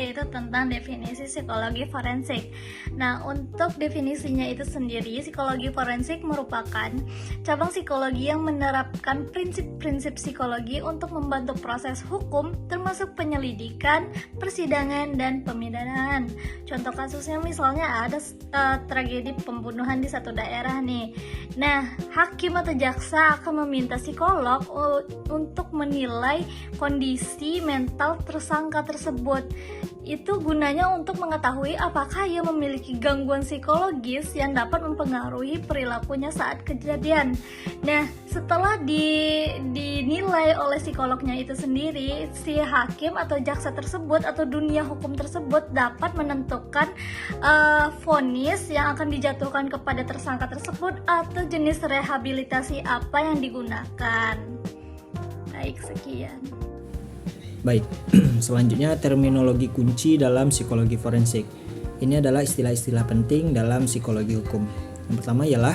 yaitu tentang definisi psikologi forensik. Nah, untuk definisinya itu sendiri, psikologi forensik merupakan cabang psikologi yang menerapkan prinsip-prinsip psikologi untuk membantu proses hukum termasuk penyelidikan, persidangan, dan pemidanaan. Contoh kasusnya misalnya ada tragedi pembunuhan di satu daerah nih. Nah, hakim atau jaksa akan meminta psikolog untuk menilai kondisi mental tersangka tersebut. Itu gunanya untuk mengetahui apakah ia memiliki gangguan psikologis yang dapat mempengaruhi perilakunya saat kejadian. Nah, setelah dinilai oleh psikolognya itu sendiri, si hakim atau jaksa tersebut atau dunia hukum tersebut dapat menentukan vonis yang akan dijatuhkan kepada tersangka tersebut atau jenis rehabilitasi apa yang digunakan. Baik, sekian. Baik, selanjutnya terminologi kunci dalam psikologi forensik. Ini adalah istilah-istilah penting dalam psikologi hukum. Yang pertama ialah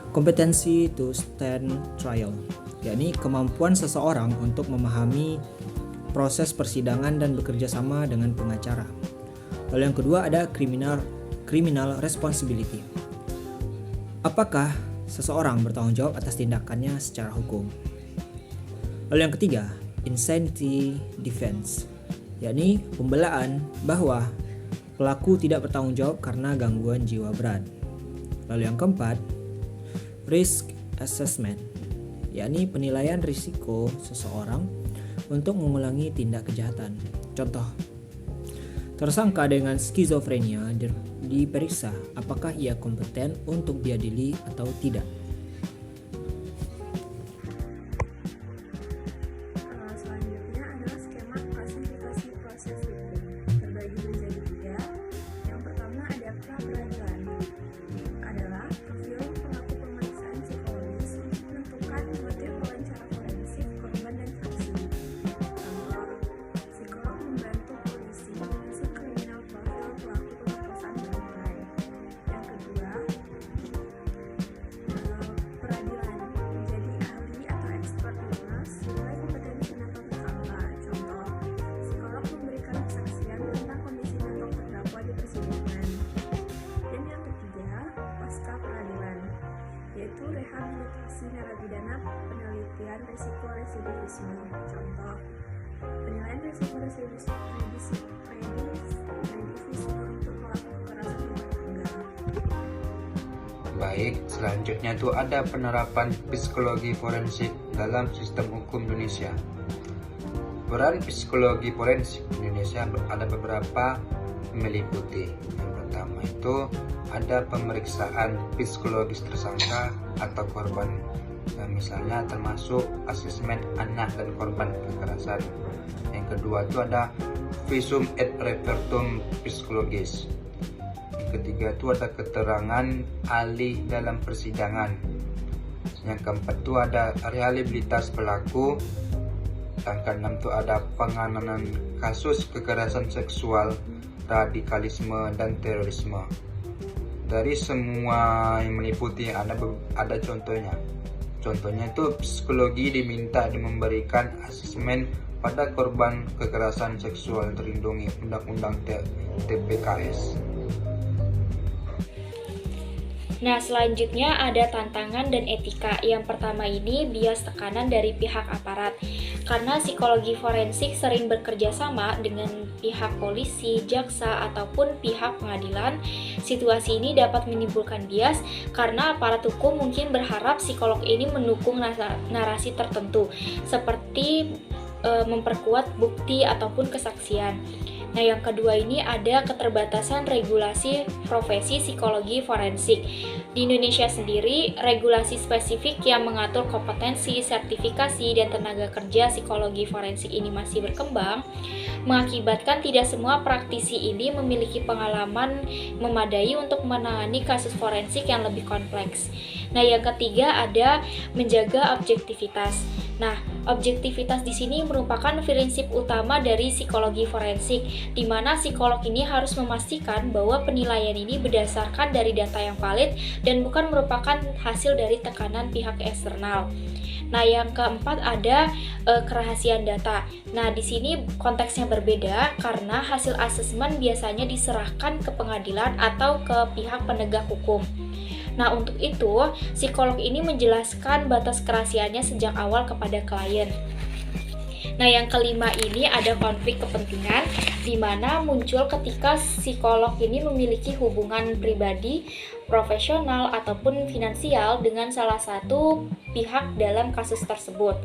kompetensi to stand trial, yakni kemampuan seseorang untuk memahami proses persidangan dan bekerja sama dengan pengacara. Lalu yang kedua ada criminal responsibility. Apakah seseorang bertanggung jawab atas tindakannya secara hukum? Lalu yang ketiga, insanity defense, yakni pembelaan bahwa pelaku tidak bertanggung jawab karena gangguan jiwa berat. Lalu yang keempat, risk assessment, yakni penilaian risiko seseorang untuk mengulangi tindak kejahatan. Contoh, tersangka dengan skizofrenia diperiksa apakah ia kompeten untuk diadili atau tidak. Selanjutnya adalah skema klasifikasi proses hukum, terbagi menjadi 3. Yang pertama ada pra-peradilan, adalah profil pelaku pemeriksaan psikologis untuk menentukan motif wawancara forensik korban dan saksi. Contoh, psikolog membantu polisi mengusut kriminal profil pelaku pemerkosaan berulang. Yang kedua, peradilan, menjadi ahli atau expert witness sesuai kompetensi mental tersangka. Contoh, psikolog memberikan kesaksian tentang kondisi mental terdakwa di persidangan. Dan yang ketiga, pasca peradilan, yaitu rehabilitasi narapidana, penelitian risiko residivisme. Contoh, penilaian risiko residivisme untuk pelaku kekerasan rumah tangga. Baik, selanjutnya itu ada penerapan psikologi forensik dalam sistem hukum Indonesia. Peran psikologi forensik di Indonesia ada beberapa meliputi. Yang pertama itu ada pemeriksaan psikologis tersangka atau korban, misalnya termasuk asesmen anak dan korban kekerasan. Yang kedua itu ada visum et repertum psikologis. Yang ketiga itu ada keterangan ahli dalam persidangan. Yang keempat itu ada rehabilitas pelaku. Yang keenam itu ada penanganan kasus kekerasan seksual, radikalisme, dan terorisme. Dari semua yang meliputi ada contohnya. Contohnya itu psikologi diminta memberikan asesmen pada korban kekerasan seksual yang terlindungi Undang-Undang TPKS. Nah, selanjutnya ada tantangan dan etika. Yang pertama ini bias tekanan dari pihak aparat. Karena psikologi forensik sering bekerja sama dengan pihak polisi, jaksa, ataupun pihak pengadilan, situasi ini dapat menimbulkan bias karena aparat hukum mungkin berharap psikolog ini mendukung narasi tertentu, seperti memperkuat bukti ataupun kesaksian. Nah, yang kedua ini ada keterbatasan regulasi profesi psikologi forensik. Di Indonesia sendiri, regulasi spesifik yang mengatur kompetensi, sertifikasi, dan tenaga kerja psikologi forensik ini masih berkembang, mengakibatkan tidak semua praktisi ini memiliki pengalaman memadai untuk menangani kasus forensik yang lebih kompleks. Nah, yang ketiga ada menjaga objektivitas. Nah, objektivitas di sini merupakan prinsip utama dari psikologi forensik, di mana psikolog ini harus memastikan bahwa penilaian ini berdasarkan dari data yang valid dan bukan merupakan hasil dari tekanan pihak eksternal. Nah, yang keempat ada kerahasiaan data. Nah, di sini konteksnya berbeda karena hasil asesmen biasanya diserahkan ke pengadilan atau ke pihak penegak hukum. Nah, untuk itu, psikolog ini menjelaskan batas kerahasiaannya sejak awal kepada klien. Nah, yang kelima ini ada konflik kepentingan, di mana muncul ketika psikolog ini memiliki hubungan pribadi, profesional, ataupun finansial dengan salah satu pihak dalam kasus tersebut.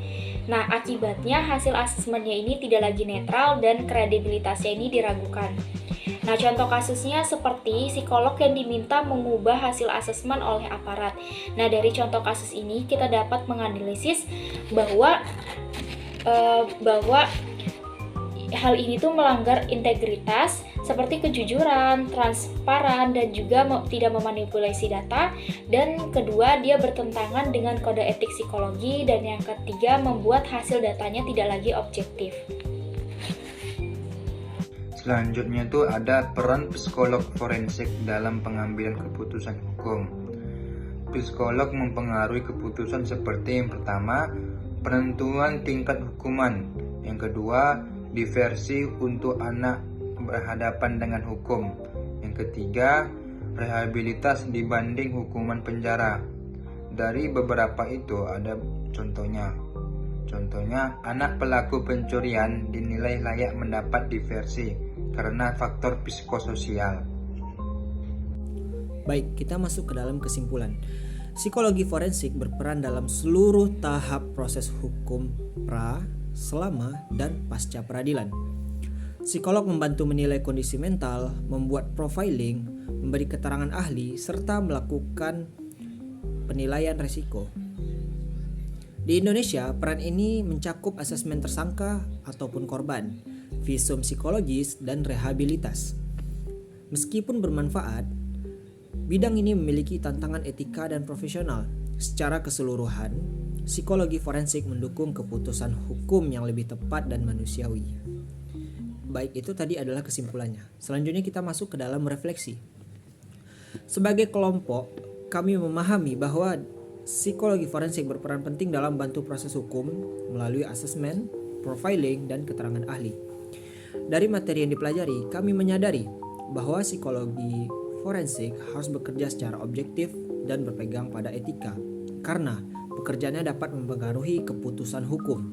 Nah, akibatnya hasil asesmennya ini tidak lagi netral dan kredibilitasnya ini diragukan. Nah, contoh kasusnya seperti psikolog yang diminta mengubah hasil asesmen oleh aparat. Nah, dari contoh kasus ini kita dapat menganalisis bahwa hal ini tuh melanggar integritas seperti kejujuran, transparan, dan juga tidak memanipulasi data. Dan kedua, dia bertentangan dengan kode etik psikologi. Dan yang ketiga, membuat hasil datanya tidak lagi objektif. Selanjutnya itu ada peran psikolog forensik dalam pengambilan keputusan hukum. Psikolog mempengaruhi keputusan seperti yang pertama, penentuan tingkat hukuman. Yang kedua, diversi untuk anak berhadapan dengan hukum. Yang ketiga, rehabilitas dibanding hukuman penjara. Dari beberapa itu ada contohnya. Contohnya, anak pelaku pencurian dinilai layak mendapat diversi karena faktor psikososial. Baik, kita masuk ke dalam kesimpulan. Psikologi forensik berperan dalam seluruh tahap proses hukum pra, selama, dan pasca peradilan. Psikolog membantu menilai kondisi mental, membuat profiling, memberi keterangan ahli, serta melakukan penilaian risiko. Di Indonesia, peran ini mencakup asesmen tersangka ataupun korban, visum psikologis, dan rehabilitas. Meskipun bermanfaat, bidang ini memiliki tantangan etika dan profesional. Secara keseluruhan, psikologi forensik mendukung keputusan hukum yang lebih tepat dan manusiawi. Baik, itu tadi adalah kesimpulannya. Selanjutnya kita masuk ke dalam refleksi. Sebagai kelompok, kami memahami bahwa psikologi forensik berperan penting dalam bantu proses hukum melalui asesmen, profiling, dan keterangan ahli. Dari materi yang dipelajari, kami menyadari bahwa psikologi forensik harus bekerja secara objektif dan berpegang pada etika, karena pekerjaannya dapat mempengaruhi keputusan hukum.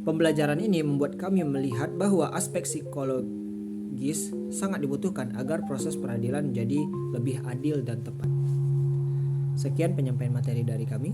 Pembelajaran ini membuat kami melihat bahwa aspek psikologis sangat dibutuhkan agar proses peradilan menjadi lebih adil dan tepat. Sekian penyampaian materi dari kami.